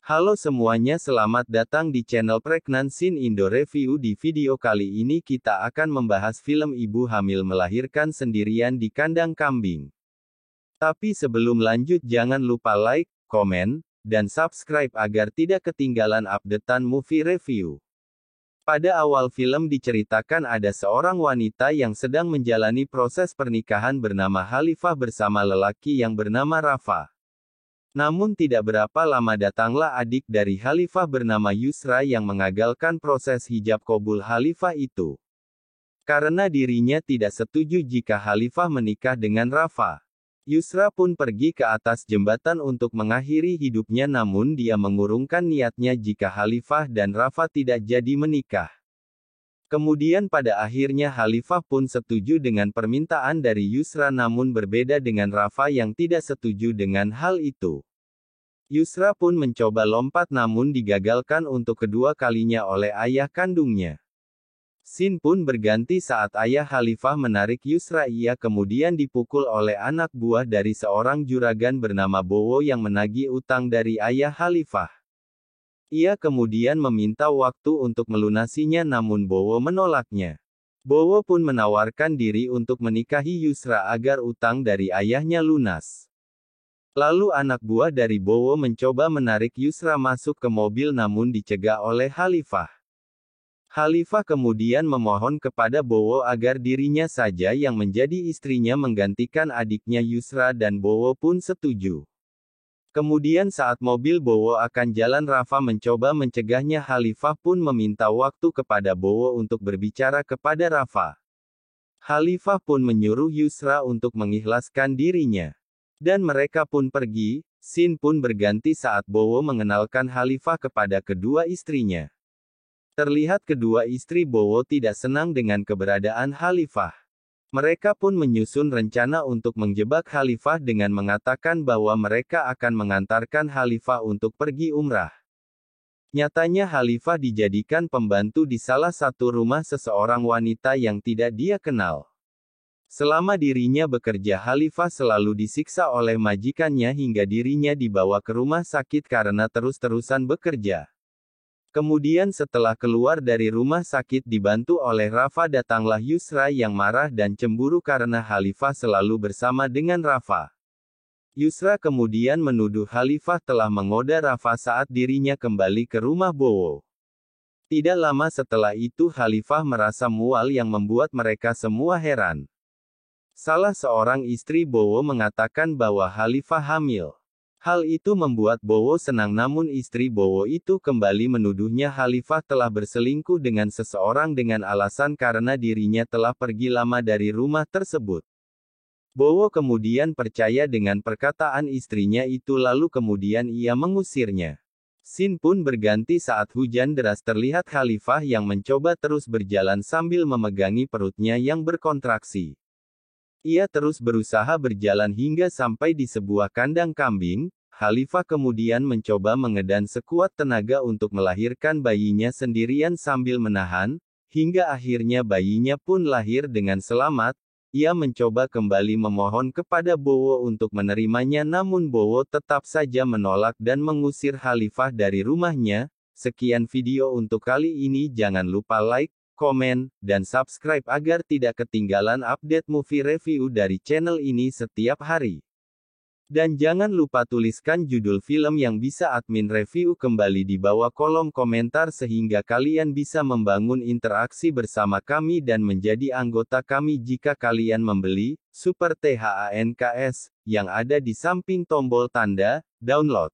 Halo semuanya, selamat datang di channel Pregnant Scene Indo Review. Di video kali ini kita akan membahas film ibu hamil melahirkan sendirian di kandang kambing. Tapi sebelum lanjut jangan lupa like, komen, dan subscribe agar tidak ketinggalan updatean movie review. Pada awal film diceritakan ada seorang wanita yang sedang menjalani proses pernikahan bernama Khalifah bersama lelaki yang bernama Rafa. Namun tidak berapa lama datanglah adik dari Khalifah bernama Yusra yang mengagalkan proses hijab kabul Khalifah itu. Karena dirinya tidak setuju jika Khalifah menikah dengan Rafa. Yusra pun pergi ke atas jembatan untuk mengakhiri hidupnya, namun dia mengurungkan niatnya jika Khalifah dan Rafa tidak jadi menikah. Kemudian pada akhirnya Khalifah pun setuju dengan permintaan dari Yusra, namun berbeda dengan Rafa yang tidak setuju dengan hal itu. Yusra pun mencoba lompat namun digagalkan untuk kedua kalinya oleh ayah kandungnya. Scene pun berganti saat ayah Khalifah menarik Yusra. Ia kemudian dipukul oleh anak buah dari seorang juragan bernama Bowo yang menagih utang dari ayah Khalifah. Ia kemudian meminta waktu untuk melunasinya, namun Bowo menolaknya. Bowo pun menawarkan diri untuk menikahi Yusra agar utang dari ayahnya lunas. Lalu anak buah dari Bowo mencoba menarik Yusra masuk ke mobil namun dicegah oleh Khalifah. Khalifah kemudian memohon kepada Bowo agar dirinya saja yang menjadi istrinya menggantikan adiknya Yusra dan Bowo pun setuju. Kemudian saat mobil Bowo akan jalan, Rafa mencoba mencegahnya. Khalifah pun meminta waktu kepada Bowo untuk berbicara kepada Rafa. Khalifah pun menyuruh Yusra untuk mengikhlaskan dirinya. Dan mereka pun pergi. Scene pun berganti saat Bowo mengenalkan Khalifah kepada kedua istrinya. Terlihat kedua istri Bowo tidak senang dengan keberadaan Khalifah. Mereka pun menyusun rencana untuk menjebak Khalifah dengan mengatakan bahwa mereka akan mengantarkan Khalifah untuk pergi umrah. Nyatanya Khalifah dijadikan pembantu di salah satu rumah seseorang wanita yang tidak dia kenal. Selama dirinya bekerja, Khalifah selalu disiksa oleh majikannya hingga dirinya dibawa ke rumah sakit karena terus-terusan bekerja. Kemudian setelah keluar dari rumah sakit dibantu oleh Rafa, datanglah Yusra yang marah dan cemburu karena Khalifah selalu bersama dengan Rafa. Yusra kemudian menuduh Khalifah telah menggoda Rafa saat dirinya kembali ke rumah Bowo. Tidak lama setelah itu Khalifah merasa mual yang membuat mereka semua heran. Salah seorang istri Bowo mengatakan bahwa Khalifah hamil. Hal itu membuat Bowo senang, namun istri Bowo itu kembali menuduhnya Khalifah telah berselingkuh dengan seseorang dengan alasan karena dirinya telah pergi lama dari rumah tersebut. Bowo kemudian percaya dengan perkataan istrinya itu, lalu kemudian ia mengusirnya. Scene pun berganti saat hujan deras. Terlihat Khalifah yang mencoba terus berjalan sambil memegangi perutnya yang berkontraksi. Ia terus berusaha berjalan hingga sampai di sebuah kandang kambing. Khalifah kemudian mencoba mengedan sekuat tenaga untuk melahirkan bayinya sendirian sambil menahan, hingga akhirnya bayinya pun lahir dengan selamat. Ia mencoba kembali memohon kepada Bowo untuk menerimanya, namun Bowo tetap saja menolak dan mengusir Khalifah dari rumahnya. Sekian video untuk kali ini, jangan lupa like, komen, dan subscribe agar tidak ketinggalan update movie review dari channel ini setiap hari. Dan jangan lupa tuliskan judul film yang bisa admin review kembali di bawah kolom komentar sehingga kalian bisa membangun interaksi bersama kami dan menjadi anggota kami jika kalian membeli Super THANKS yang ada di samping tombol tanda download.